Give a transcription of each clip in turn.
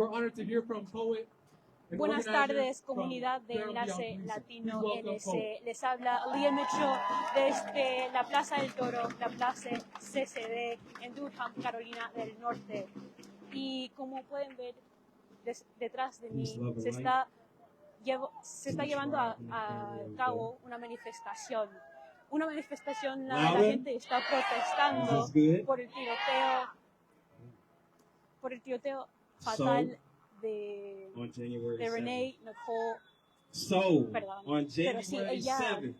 We're honored to hear from poet. Buenas tardes, comunidad de Enlace Latino NC. Les habla Leah Mitchell desde la Plaza del Toro, la Plaza CCD en Durham, Carolina del Norte. Y como pueden ver detrás de mí, se está llevando a cabo una manifestación. La gente está protestando por el tiroteo fatal de Renee Nicole. On January 7th,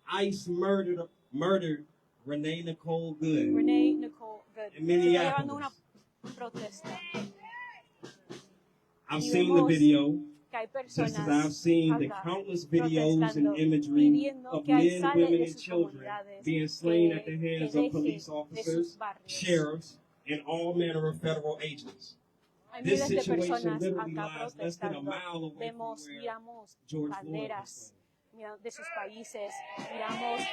ICE murdered Renee Nicole Good. In Minneapolis. I've seen the video, just as I've seen the countless videos and imagery of men, women, and children being slain at the hands of police officers, sheriffs, and all manner of federal agents. This situation literally lies less than a mile away from where George Floyd was slain. De sus países, miramos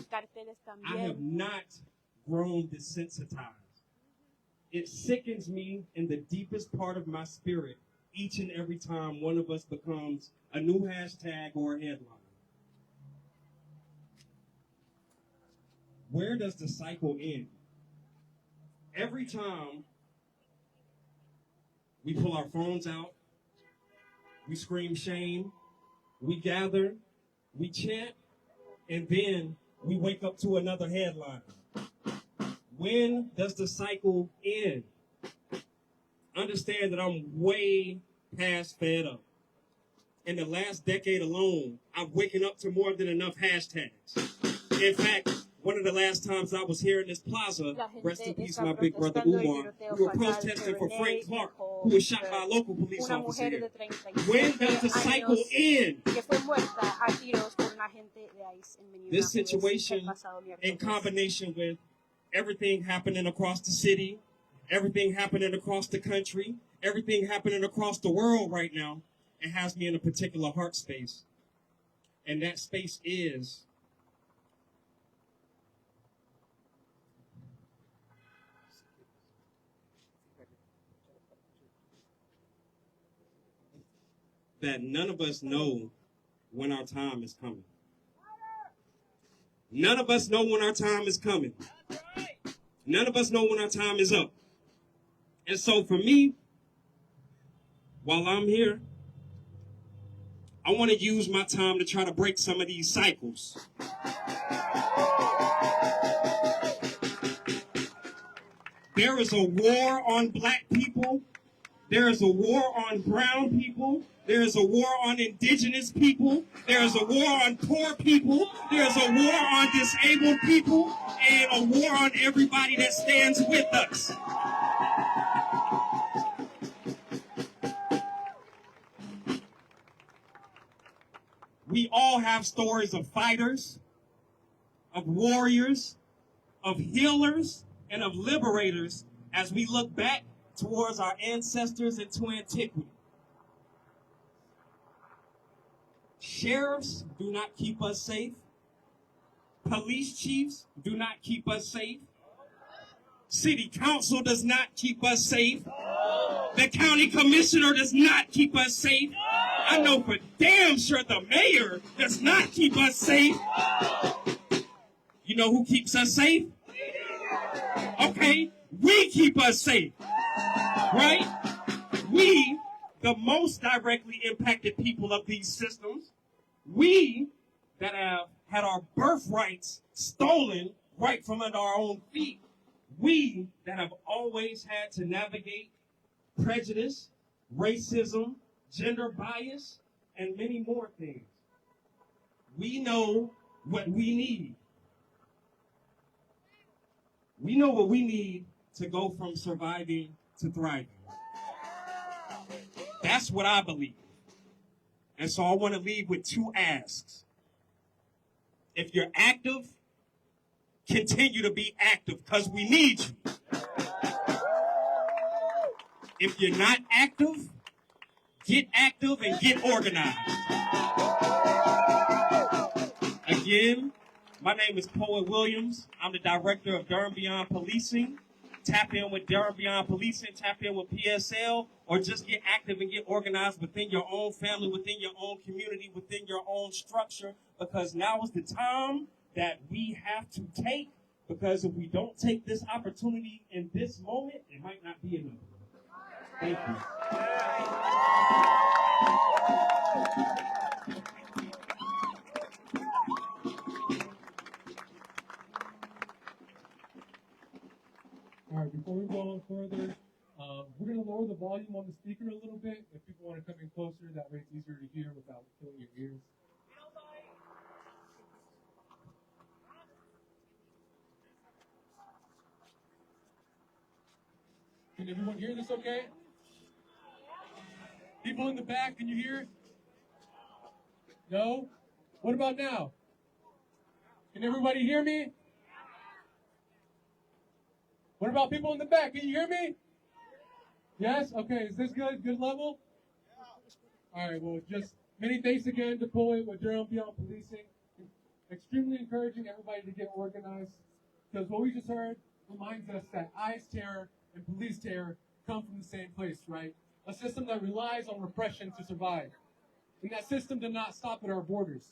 carteles también. I have not grown desensitized. It sickens me in the deepest part of my spirit each and every time one of us becomes a new hashtag or a headline. Where does the cycle end? Every time we pull our phones out, we scream shame, we gather, we chant, and then we wake up to another headline. When does the cycle end? Understand that I'm way past fed up. In the last decade alone, I've waken up to more than enough hashtags. In fact, one of the last times I was here in this plaza, rest in peace my big brother Umar, we were protesting for Frank Clark, who was shot by a local police officer here. When does the cycle end? This situation, in combination with everything happening across the city, everything happening across the country, everything happening across the world right now, it has me in a particular heart space. And that space is that none of us know when our time is coming. None of us know when our time is coming. None of us know when our time is up. And so for me, while I'm here, I want to use my time to try to break some of these cycles. There is a war on black people. There is a war on brown people. There is a war on indigenous people. There is a war on poor people. There is a war on disabled people. And a war on everybody that stands with us. We all have stories of fighters, of warriors, of healers, and of liberators as we look back towards our ancestors into antiquity. Sheriffs do not keep us safe. Police chiefs do not keep us safe. City council does not keep us safe. The county commissioner does not keep us safe. I know for damn sure the mayor does not keep us safe. You know who keeps us safe? Okay, we keep us safe. Right? We, the most directly impacted people of these systems, we that have had our birthrights stolen right from under our own feet, we that have always had to navigate prejudice, racism, gender bias, and many more things. We know what we need. We know what we need to go from surviving to thriving. That's what I believe. And so I want to leave with two asks. If you're active, continue to be active because we need you. If you're not active, get active and get organized. Again, my name is Poet Williams. I'm the director of Durham Beyond Policing. tap in with Durham Beyond Policing, tap in with PSL, or just get active and get organized within your own family, within your own community, within your own structure, because now is the time that we have to take, because if we don't take this opportunity in this moment, it might not be enough. Thank you. All right, before we go on further, we're going to lower the volume on the speaker a little bit. If people want to come in closer, that way it's easier to hear without killing your ears. Can everyone hear this okay? People in the back, can you hear? No? What about now? Can everybody hear me? What about people in the back? Can you hear me? Yes? Okay, is this good? Good level? All right, well, just many thanks again to Poet with Durham Beyond Policing. Extremely encouraging everybody to get organized, because what we just heard reminds us that ICE terror and police terror come from the same place, right? A system that relies on repression to survive. And that system did not stop at our borders.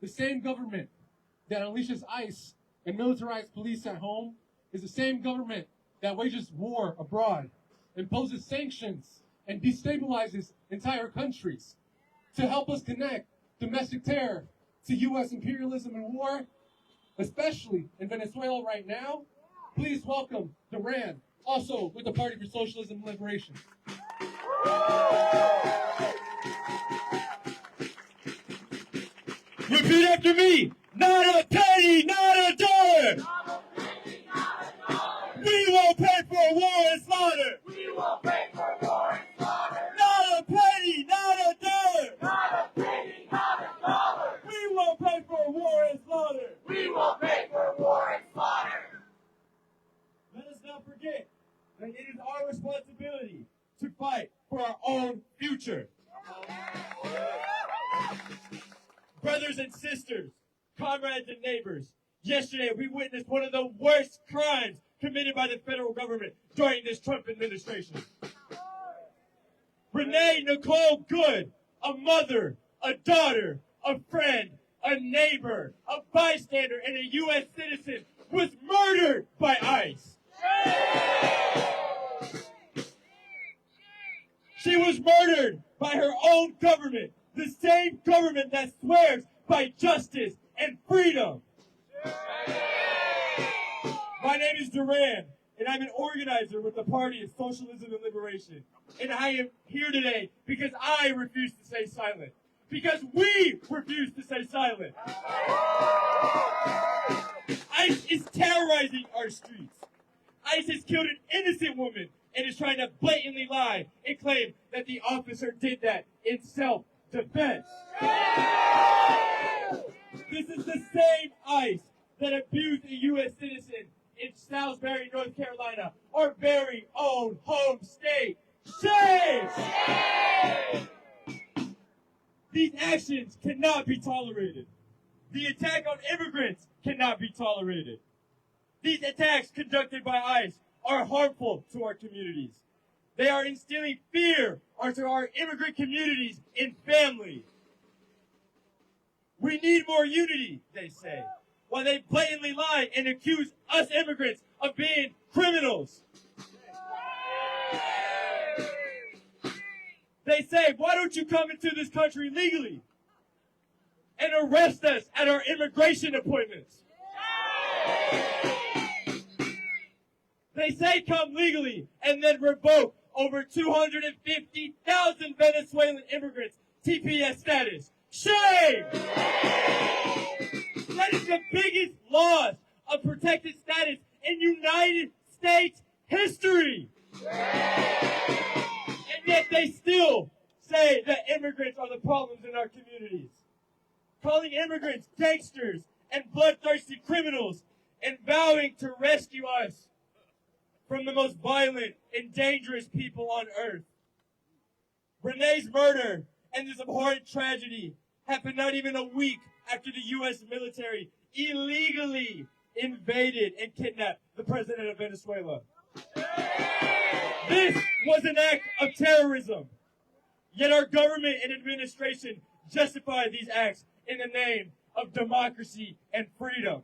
The same government that unleashes ICE and militarized police at home is the same government that wages war abroad, imposes sanctions, and destabilizes entire countries. To help us connect domestic terror to U.S. imperialism and war, especially in Venezuela right now, please welcome Durham, also with the Party for Socialism and Liberation. Repeat after me. Not a penny, not a dollar. We won't pay for war and slaughter. We won't pay for war and slaughter. Not a penny, not a dollar. Not a penny, not a dollar. We won't pay for war and slaughter. We won't pay for war and slaughter. Let us not forget that it is our responsibility to fight for our own future. Brothers and sisters, comrades and neighbors, yesterday we witnessed one of the worst crimes committed by the federal government during this Trump administration. Renee Nicole Good, a mother, a daughter, a friend, a neighbor, a bystander, and a U.S. citizen, was murdered by ICE. She was murdered by her own government, the same government that swears by justice and freedom. My name is Durham, and I'm an organizer with the Party of Socialism and Liberation. And I am here today because I refuse to stay silent. Because we refuse to stay silent. ICE is terrorizing our streets. ICE has killed an innocent woman and is trying to blatantly lie and claim that the officer did that in self-defense. This is the same ICE that abused a U.S. citizen in Salisbury, North Carolina, our very own home state. Shame! Shame! These actions cannot be tolerated. The attack on immigrants cannot be tolerated. These attacks conducted by ICE are harmful to our communities. They are instilling fear onto our immigrant communities and families. We need more unity, they say, while they blatantly lie and accuse us immigrants of being criminals. They say, why don't you come into this country legally and arrest us at our immigration appointments? They say come legally and then revoke over 250,000 Venezuelan immigrants' TPS status. Shame! That is the biggest loss of protected status in United States history. And yet they still say that immigrants are the problems in our communities. Calling immigrants gangsters and bloodthirsty criminals and vowing to rescue us from the most violent and dangerous people on earth. Renee's murder and this abhorrent tragedy happened not even a week after the U.S. military illegally invaded and kidnapped the president of Venezuela. This was an act of terrorism. Yet our government and administration justify these acts in the name of democracy and freedom.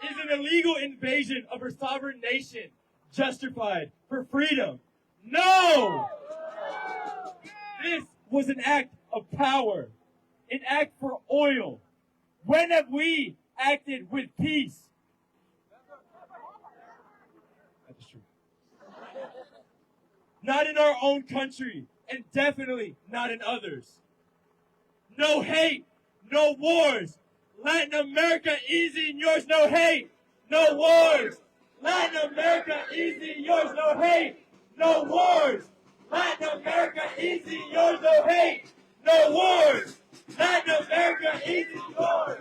Is an illegal invasion of our sovereign nation justified for freedom? No! This was an act of power, an act for oil. When have we acted with peace? That is true. Not in our own country, and definitely not in others. No hate, no wars. Latin America, easy and yours, no hate, no wars. Latin America, easy and yours, no hate, no wars. Latin America, easy and yours, no hate, no wars. Latin America, easy and yours.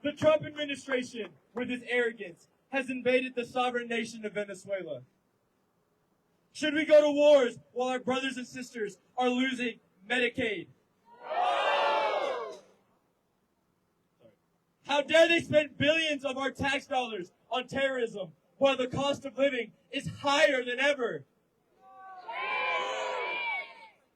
The Trump administration, with its arrogance, has invaded the sovereign nation of Venezuela. Should we go to wars while our brothers and sisters are losing Medicaid? No! How dare they spend billions of our tax dollars on terrorism while the cost of living is higher than ever?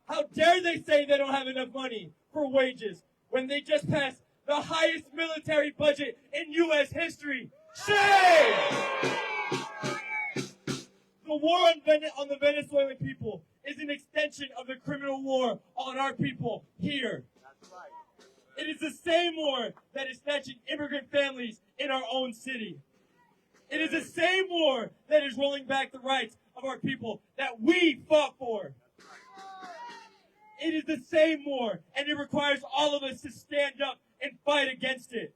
How dare they say they don't have enough money for wages when they just passed the highest military budget in U.S. history? Shame! The war on the Venezuelan people is an extension of the criminal war on our people here. That's right. It is the same war that is snatching immigrant families in our own city. It is the same war that is rolling back the rights of our people that we fought for. It is the same war, and it requires all of us to stand up and fight against it.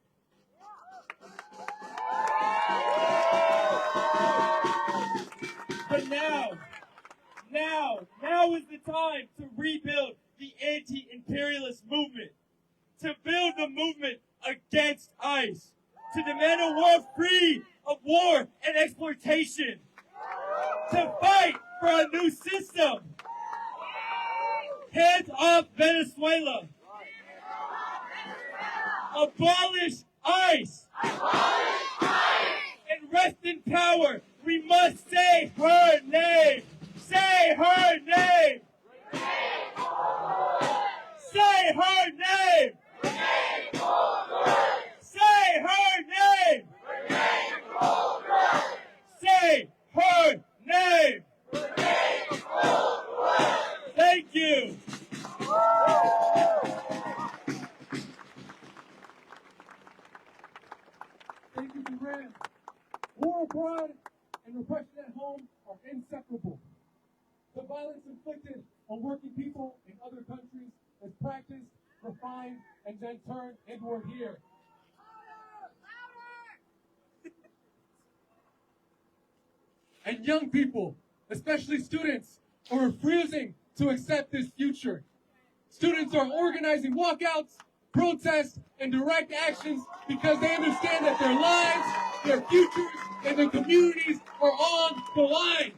But now is the time to rebuild the anti-imperialist movement, to build the movement against ICE, to demand a world free of war and exploitation, to fight for a new system. Hands off Venezuela. Abolish ICE. And rest in power. We must say her name. Say her name. Say her name. Say her name. Say her name. Thank you. Thank you, Durham. War abroad and repression at home are inseparable. The violence inflicted on working people in other countries is practiced, refined, and then turned inward here. And young people, especially students, are refusing to accept this future. Students are organizing walkouts, protests, and direct actions because they understand that their lives, their futures, and their communities are on the line.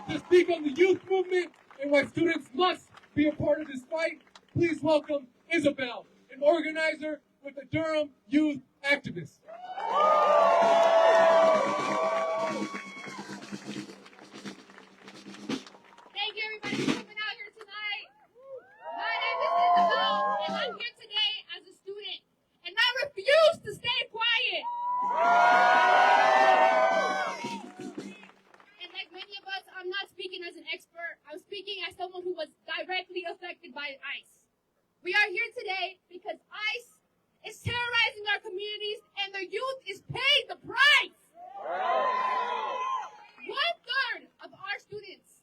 To speak on the youth movement and why students must be a part of this fight, please welcome Isabel, an organizer with the Durham Youth Activists. Thank you, everybody, for coming out here tonight. My name is Isabel, and I'm here today as a student, and I refuse to stay quiet. And like many of us, I'm not speaking as an expert. I'm speaking as someone who was directly affected by ICE. We are here today because ICE is terrorizing our communities, and their youth is paying the price. 1/3 of our students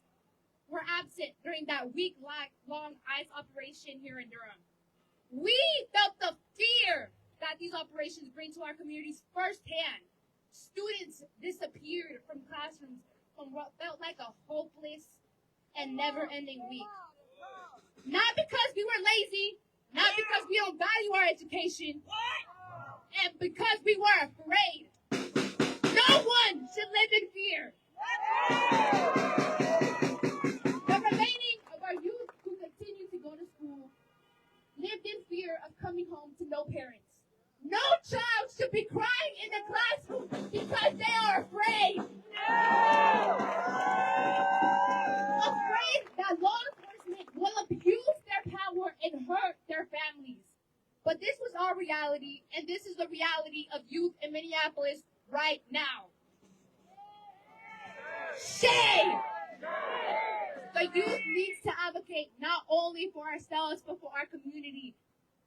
were absent during that week-long ICE operation here in Durham. We felt the fear that these operations bring to our communities firsthand. Students disappeared from classrooms from what felt like a hopeless and never-ending week. Not because we were lazy, not because we don't value our education, and because we were afraid. No one should live in fear. The remaining of our youth who continue to go to school live lived in fear of coming home to no parents. No child should be crying in the classroom because they are afraid. Afraid that law enforcement will abuse their power and hurt their families. But this was our reality, and this is the reality of youth in Minneapolis right now. Shame! The youth needs to advocate not only for ourselves, but for our community.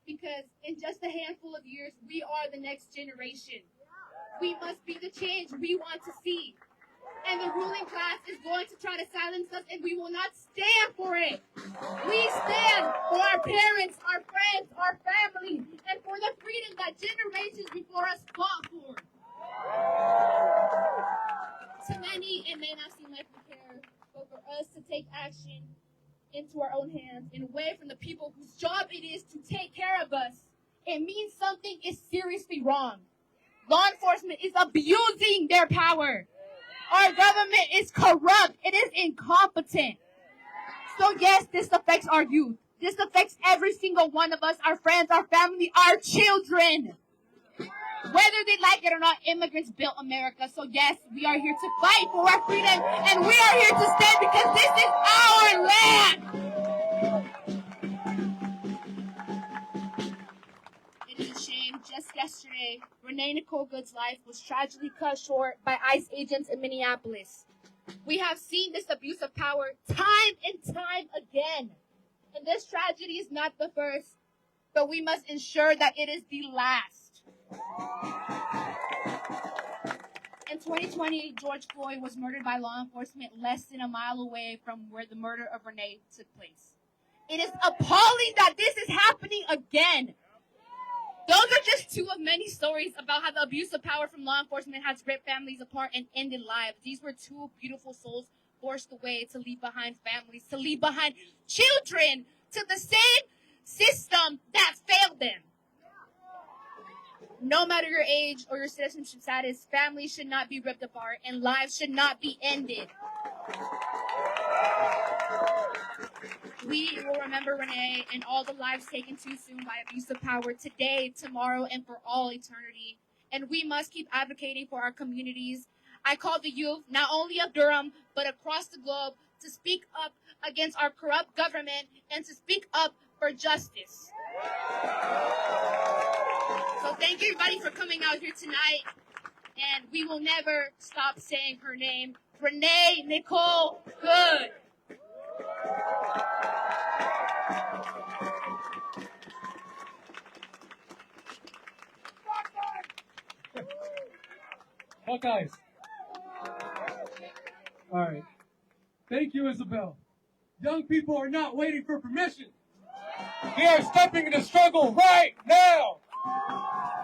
Because in just a handful of years, we are the next generation. We must be the change we want to see. And the ruling class is going to try to silence us, and we will not stand for it. We stand for our parents, our friends, our family, and for the freedom that generations before us fought for. To many, it may not seem like we care, but for us to take action into our own hands and away from the people whose job it is to take care of us, it means something is seriously wrong. Law enforcement is abusing their power. Our government is corrupt. It is incompetent. So yes, this affects our youth. This affects every single one of us, our friends, our family, our children. Whether they like it or not, immigrants built America. So yes, we are here to fight for our freedom, and we are here to stand because this is our land. It is a shame. Just yesterday, Renee Nicole Good's life was tragically cut short by ICE agents in Minneapolis. We have seen this abuse of power time and time again. And this tragedy is not the first, but we must ensure that it is the last. In 2020, George Floyd was murdered by law enforcement less than a mile away from where the murder of Renee took place. It is appalling that this is happening again. Those are just two of many stories about how the abuse of power from law enforcement has ripped families apart and ended lives. These were two beautiful souls forced away to leave behind families, to leave behind children to the same system that failed them. No matter your age or your citizenship status, families should not be ripped apart and lives should not be ended. We will remember Renee and all the lives taken too soon by abuse of power today, tomorrow, and for all eternity. And we must keep advocating for our communities. I call the youth, not only of Durham, but across the globe, to speak up against our corrupt government and to speak up for justice. So thank you, everybody, for coming out here tonight. And we will never stop saying her name, Renee Nicole Good. Buckeyes. All right. Thank you, Isabel. Young people are not waiting for permission. They are stepping into struggle right now.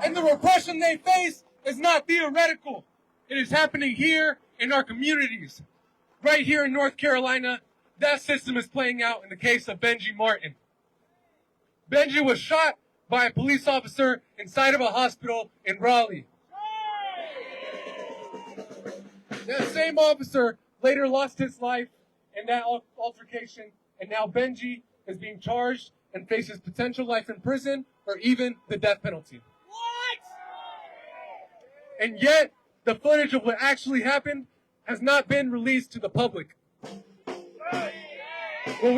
And the repression they face is not theoretical. It is happening here in our communities. Right here in North Carolina, that system is playing out in the case of Benji Martin. Benji was shot by a police officer inside of a hospital in Raleigh. That same officer later lost his life in that altercation, and now Benji is being charged and faces potential life in prison or even the death penalty. What? And yet, the footage of what actually happened has not been released to the public. Well,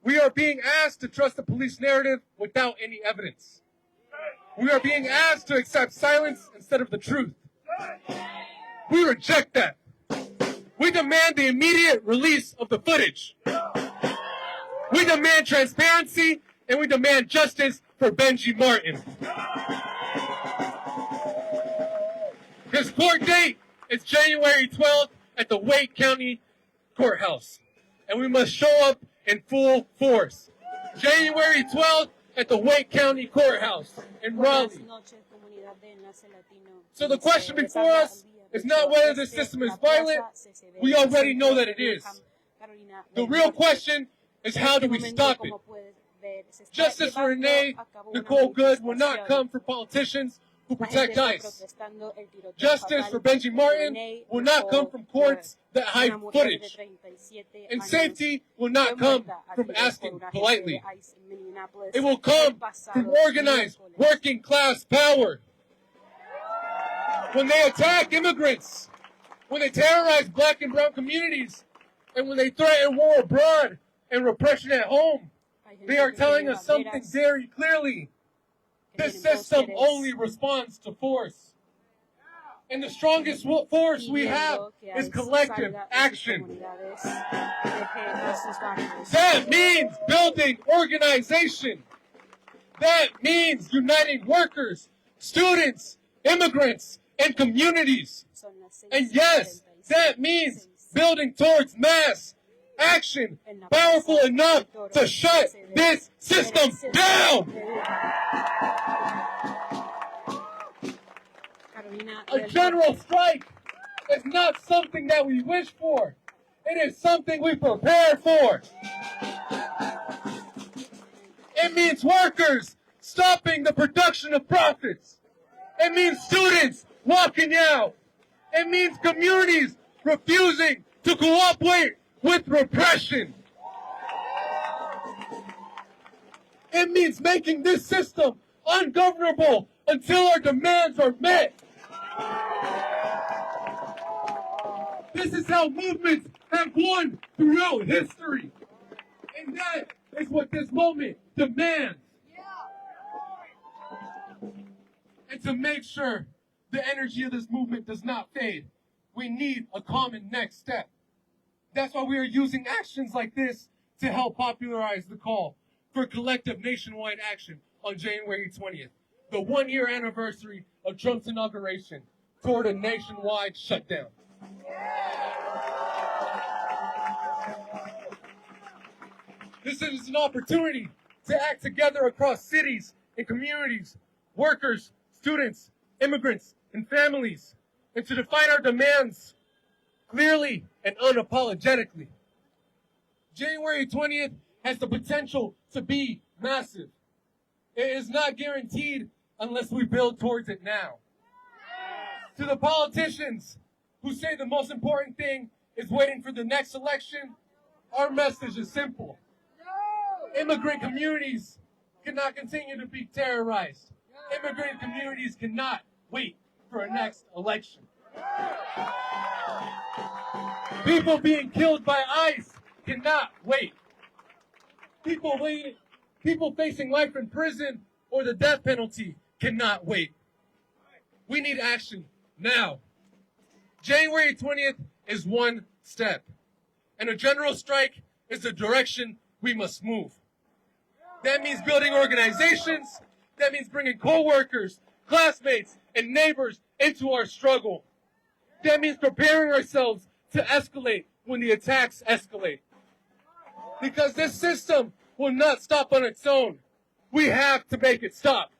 we are being asked to trust the police narrative without any evidence. We are being asked to accept silence instead of the truth. We reject that. We demand the immediate release of the footage. We demand transparency, and we demand justice for Benji Martin. His court date is January 12th at the Wake County Courthouse. And we must show up in full force. January 12th at the Wake County Courthouse in Raleigh. So the question before us is not whether the system is violent. We already know that it is. The real question is how do we stop it? Justice for Renee Nicole Good will not come from politicians who La protect gente está ICE. protestando el tiroteo Justice fatal for Benji Martin Renee will not Nicole come from courts Good, that hide una mujer de footage. 37 And años, safety will fue not come muerta a from tiros por asking un agente politely. de ICE en Minneapolis It will el come pasado from organized miércoles. working class power. When they attack immigrants, when they terrorize black and brown communities, and when they threaten war abroad and repression at home, Hay gente they are que telling tiene us something banderas, very clearly. que This tienen system pósteres, only responds to force. And the strongest force we have pidiendo que is ICE collective salga de sus action. comunidades, deje a sus barrios. That means building organization. That means uniting workers, students, immigrants, and communities. Son las And yes, 6:46. that means building towards mass action powerful enough to shut this system down. Carolina A del general strike is not something that we wish for. It is something we prepare for. It means workers stopping the production of profits. It means students walking out. It means communities refusing to cooperate with repression. It means making this system ungovernable until our demands are met. This is how movements have won throughout history. And that is what this moment demands. And to make sure the energy of this movement does not fade, we need a common next step. That's why we are using actions like this to help popularize the call for collective nationwide action on January 20th, the one-year anniversary of Trump's inauguration toward a nationwide shutdown. This is an opportunity to act together across cities and communities, workers, students, immigrants, and families, and to define our demands clearly and unapologetically. January 20th has the potential to be massive. It is not guaranteed unless we build towards it now. To the politicians who say the most important thing is waiting for the next election, our message is simple. Immigrant communities cannot continue to be terrorized. Immigrant communities cannot wait for a next election. People being killed by ICE cannot wait. People facing life in prison or the death penalty cannot wait. We need action now. January 20th is one step, and a general strike is the direction we must move. That means building organizations. That means bringing co-workers, classmates, and neighbors into our struggle. That means preparing ourselves to escalate when the attacks escalate. Because this system will not stop on its own. We have to make it stop.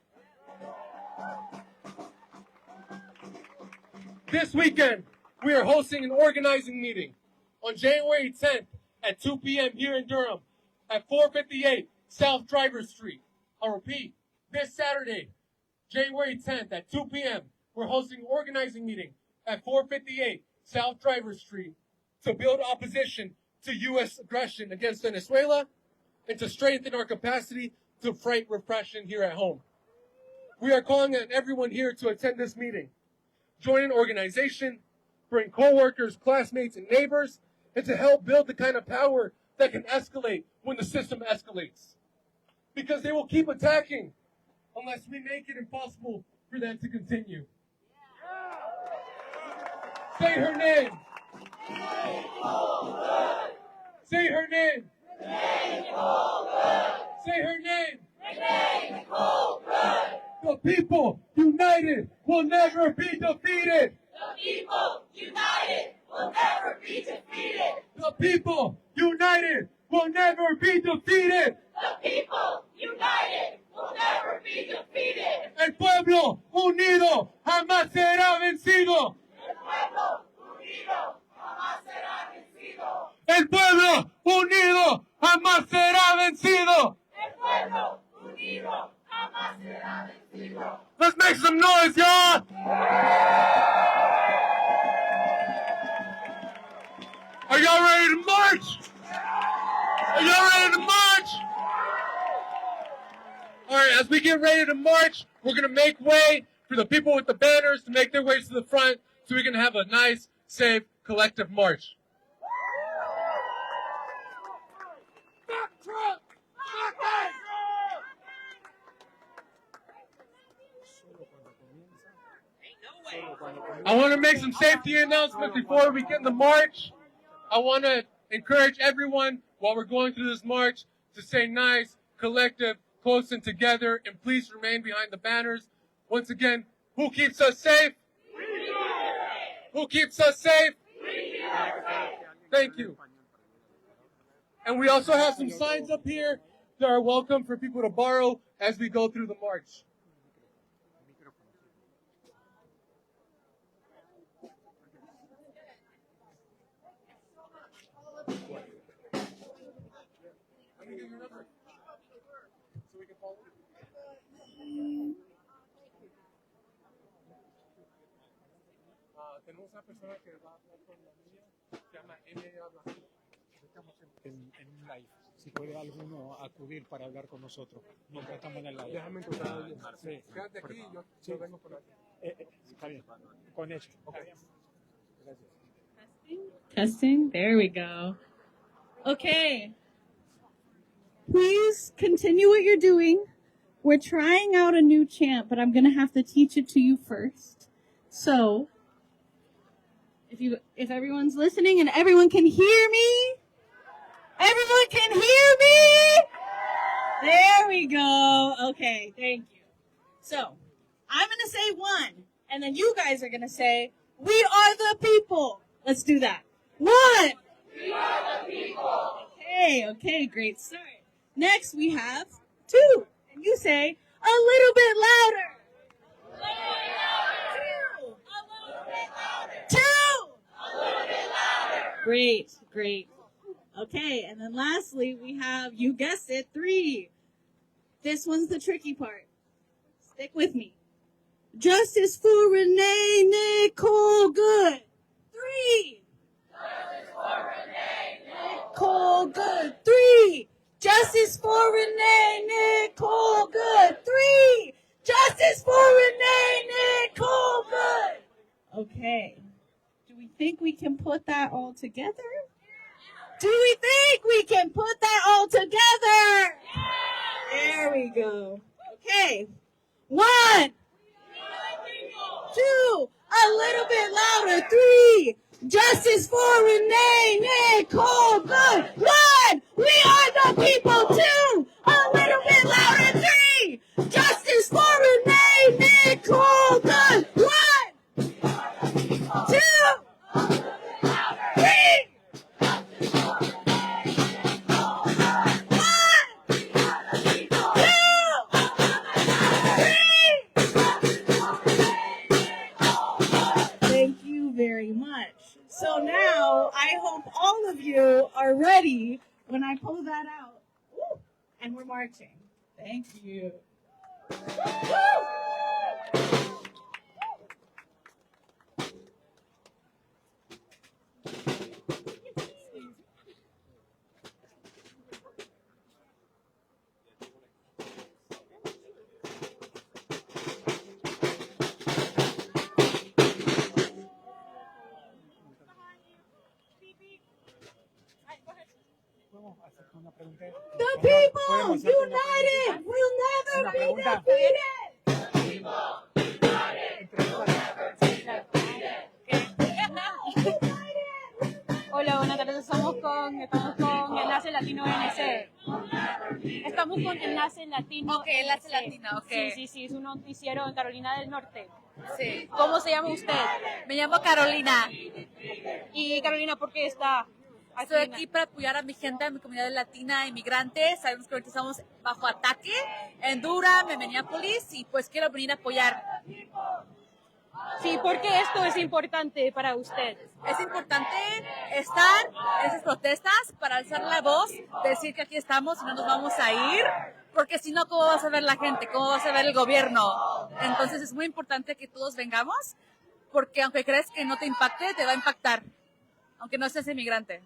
This weekend, we are hosting an organizing meeting on January 10th at 2 p.m. here in Durham at 458 South Driver Street. I'll repeat, this Saturday, January 10th at 2 p.m., we're hosting an organizing meeting at 458 South Driver Street to build opposition to U.S. aggression against Venezuela and to strengthen our capacity to fight repression here at home. We are calling on everyone here to attend this meeting. Join an organization, bring co-workers, classmates, and neighbors, and to help build the kind of power that can escalate when the system escalates. Because they will keep attacking unless we make it impossible for them to continue. Say her name. Say her name. Say her name. The people united will never be defeated. The people united will never be defeated. The people united will never be defeated. The people united will never be defeated. El pueblo unido jamás será vencido. El pueblo unido jamás será vencido. El pueblo unido jamás será vencido. El pueblo unido jamás Let's make some noise, y'all! Are y'all ready to march? Are y'all ready to march? All right, as we get ready to march, we're going to make way for the people with the banners to make their way to the front so we can have a nice, safe, collective march. Fuck Trump! Fuck us! I want to make some safety announcements before we get in the march. I want to encourage everyone while we're going through this march to stay nice, collective, close and together, and please remain behind the banners. Once again, who keeps us safe? Who keeps us safe? Thank you. And we also have some signs up here that are welcome for people to borrow as we go through the march. Let me get your number so we can follow you. Tenemos una persona que va a hablar con la niña, se llama M. Habla. Estamos en un live. Si puede alguno acudir para hablar con nosotros. Mientras estamos en el live. Déjame encontrar a alguien. Sí. Quédate aquí y yo vengo por aquí. Está bien. Con hecho. Okay. Gracias. Testing. There we go. Okay. Please continue what you're doing. We're trying out a new chant, but I'm going to have to teach it to you first. So, if everyone's listening and everyone can hear me, everyone can hear me. There we go. Okay, thank you. So, I'm going to say one, and then you guys are going to say, we are the people. Let's do that. One. We are the people. Okay, great start. Next, we have two. And you say, a little bit louder. A little bit louder. Two. A little bit louder. Two. A little bit louder. Great, great. Okay, and then lastly, we have, you guessed it, three. This one's the tricky part. Stick with me. Justice for Renee Nicole Good. Three. Justice for Renee Nicole Good. Three. Justice for Renee Nicole Good. Three. Justice for Renee Nicole Good. Okay. Do we think we can put that all together? Do we think we can put that all together? There we go. Okay. One. Two. A little bit louder. Three. Justice for Renee Nicole Good. One. We are the people. Two. A little bit louder. Three. Justice for Renee Nicole Good. One. Two. Three. Thank you very much. So now I hope all of you are ready when I pull that out. Woo! And we're marching. Thank you. Vamos a hacer una pregunta. The people united will never be defeated. Hola, buenas tardes. Estamos con Enlace Latino NC. Estamos con Enlace Latino. Ok, Enlace NC. Latino, ok. Sí, es un noticiero en Carolina del Norte. Sí. ¿Cómo se llama usted? Me llamo Carolina. Y Carolina, ¿por qué está aquí? Estoy aquí para apoyar a mi gente, a mi comunidad latina, inmigrantes. Sabemos que ahorita estamos bajo ataque en Durham, en Minneapolis, y pues quiero venir a apoyar. Sí, ¿por qué esto es importante para usted? Es importante estar en esas protestas para alzar la voz, decir que aquí estamos y no nos vamos a ir, porque si no, ¿cómo vas a ver la gente? ¿Cómo vas a ver el gobierno? Entonces es muy importante que todos vengamos, porque aunque crees que no te impacte, te va a impactar, aunque no seas inmigrante.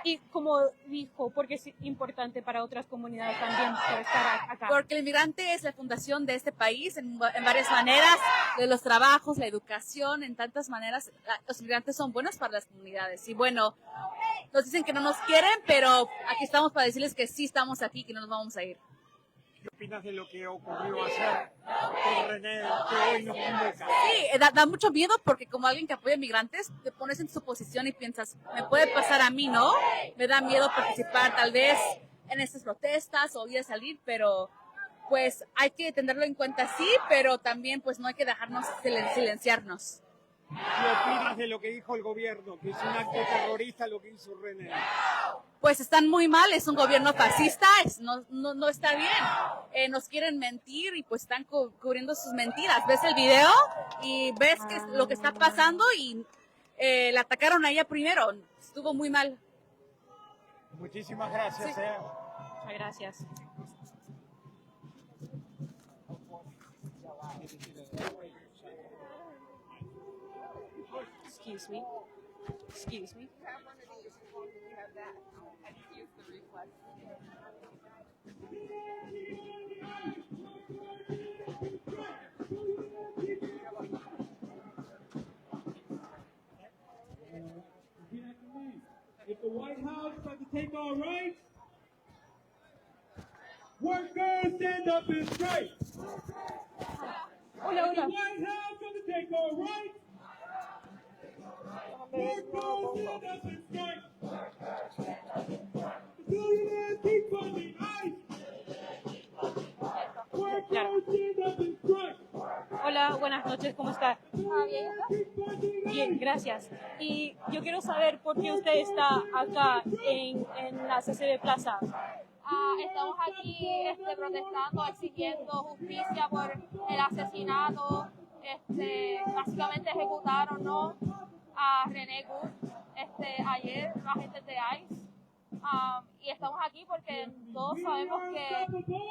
Y como dijo, porque es importante para otras comunidades también por estar acá. Porque el inmigrante es la fundación de este país en varias maneras, de los trabajos, la educación, en tantas maneras. Los inmigrantes son buenos para las comunidades. Y bueno, nos dicen que no nos quieren, pero aquí estamos para decirles que sí estamos aquí, que no nos vamos a ir. ¿Qué opinas de lo que ocurrió ayer con Renee, que hoy nos convoca? Sí, da mucho miedo porque como alguien que apoya a migrantes, te pones en su posición y piensas, me puede pasar a mí, ¿no? Me da miedo participar tal vez en estas protestas o ir a salir, pero pues hay que tenerlo en cuenta, sí, pero también pues no hay que dejarnos silenciarnos. ¿Qué opinas de lo que dijo el gobierno, que es un acto terrorista lo que hizo Renee? Pues están muy mal, es un gobierno fascista, no está bien. Nos quieren mentir y pues están cubriendo sus mentiras. Ves el video y ves que lo que está pasando y la atacaron a ella primero. Estuvo muy mal. Muchísimas gracias. Sí. Muchas gracias. Excuse me. Excuse me. If the White House tries to take our rights, workers stand up and strike. Hola, If the hola. White House tries to take our rights, workers stand up and strike. Billionaires keep funding ICE. Workers stand up and strike. Hola, buenas noches, ¿cómo está? Keep funding Bien, ICE. gracias. Y yo quiero saber por qué usted está acá en la CCB Plaza. Estamos aquí protestando, exigiendo justicia por el asesinato. Básicamente ejecutaron, ¿no?, a Renee Good ayer, los agentes de ICE. Y estamos aquí porque todos sabemos que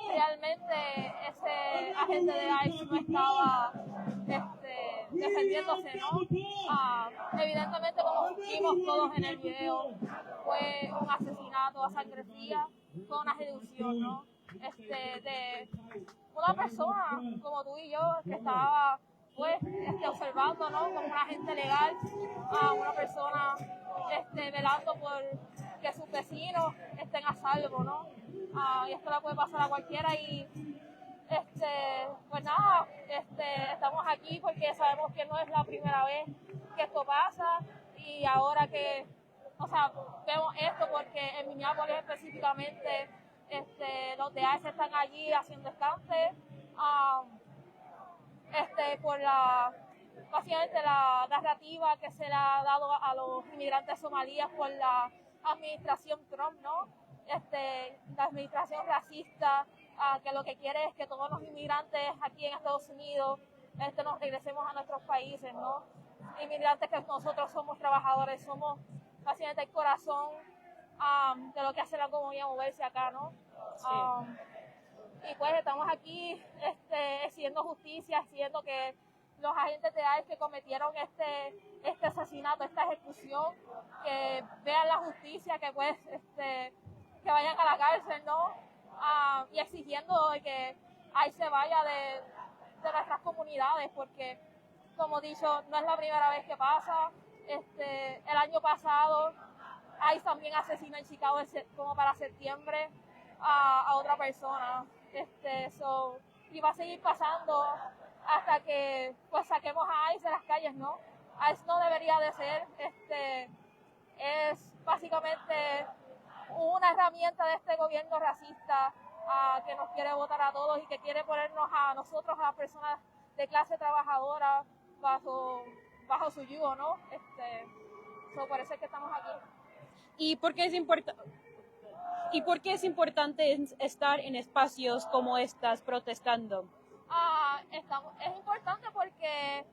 realmente ese agente de ICE no estaba defendiéndose, ¿no? Evidentemente, como vimos todos en el video, fue un asesinato a sangre fría, fue una ejecución, ¿no? De una persona como tú y yo que estaba pues observando, ¿no?, como un agente legal, una persona velando por que sus vecinos estén a salvo, ¿no? Y esto le puede pasar a cualquiera y pues nada, estamos aquí porque sabemos que no es la primera vez que esto pasa y ahora que, o sea, vemos esto porque en Minneapolis específicamente los de ICE están allí haciendo escante por básicamente la narrativa que se le ha dado a los inmigrantes somalíes por la administración Trump, ¿no? La administración racista, que lo que quiere es que todos los inmigrantes aquí en Estados Unidos nos regresemos a nuestros países, ¿no? Inmigrantes que nosotros somos trabajadores, somos básicamente el corazón de lo que hace la comunidad moverse acá, ¿no? Y pues estamos aquí exigiendo justicia, exigiendo que los agentes de ICE que cometieron este asesinato, esta ejecución, que vean la justicia, que pues que vayan a la cárcel, ¿no? Y exigiendo que ICE se vaya de nuestras comunidades, porque como he dicho, no es la primera vez que pasa. El año pasado ICE también asesinó en Chicago como para septiembre a otra persona. Y va a seguir pasando hasta que pues saquemos a ICE de las calles, ¿no? ICE no debería de ser, es básicamente una herramienta de este gobierno racista que nos quiere votar a todos y que quiere ponernos a nosotros, a las personas de clase trabajadora, bajo su yugo, ¿no? Por eso es que estamos aquí. ¿Y por qué es importante? ¿Y por qué es importante estar en espacios como estas protestando? Es importante porque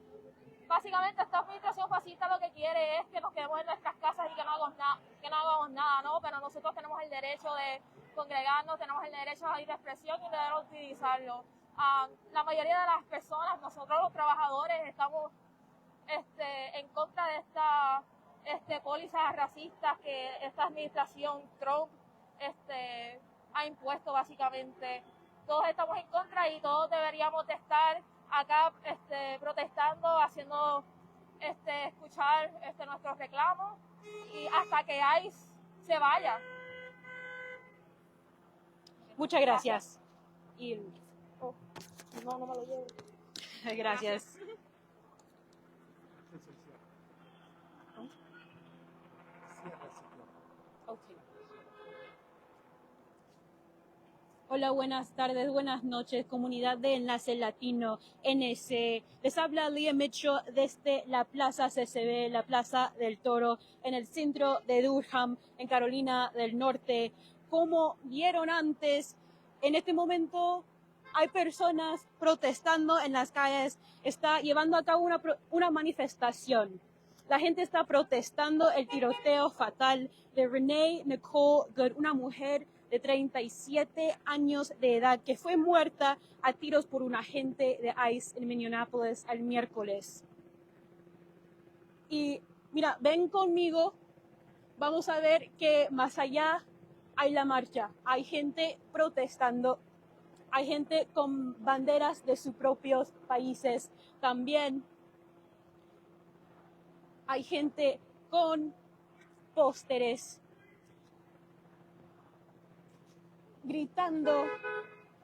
básicamente esta administración fascista lo que quiere es que nos quedemos en nuestras casas y que no hagamos nada, ¿no? Pero nosotros tenemos el derecho de congregarnos, tenemos el derecho a libre expresión y debemos utilizarlo. La mayoría de las personas, nosotros los trabajadores, estamos en contra de esta pólizas racistas que esta administración Trump ha impuesto básicamente. Todos estamos en contra y todos deberíamos de estar acá protestando, haciendo escuchar nuestros reclamos y hasta que ICE se vaya. Muchas gracias. Y, no me lo llevo. Gracias. Okay. Hola, buenas tardes, buenas noches, comunidad de Enlace Latino NC. Les habla Liam Mitchell desde la Plaza CCB, la Plaza del Toro, en el centro de Durham, en Carolina del Norte. Como vieron antes, en este momento hay personas protestando en las calles, está llevando a cabo una manifestación. La gente está protestando el tiroteo fatal de Renee Nicole Good, una mujer de 37 años de edad que fue muerta a tiros por un agente de ICE en Minneapolis el miércoles. Y mira, ven conmigo, vamos a ver que más allá hay la marcha, hay gente protestando, hay gente con banderas de sus propios países, también hay gente con pósteres gritando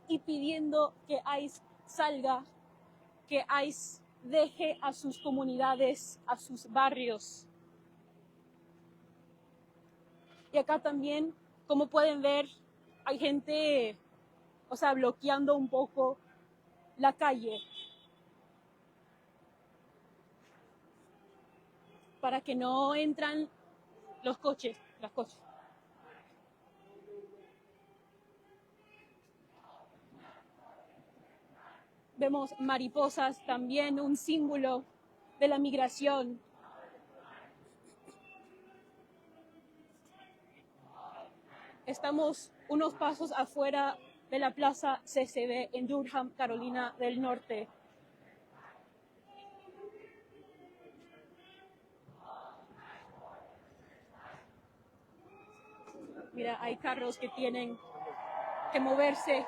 y pidiendo que ICE salga, que ICE deje a sus comunidades, a sus barrios. Y acá también, como pueden ver, hay gente, bloqueando un poco la calle para que no entran los coches, las coches. Vemos mariposas, también un símbolo de la migración. Estamos unos pasos afuera de la Plaza CCB en Durham, Carolina del Norte. Mira, hay carros que tienen que moverse.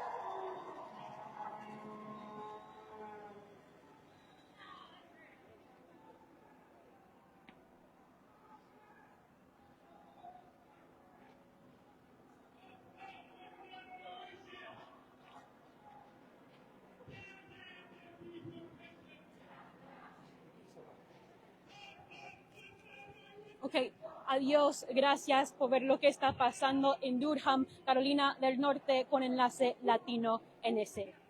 Ok, adiós, gracias por ver lo que está pasando en Durham, Carolina del Norte, con Enlace Latino NC.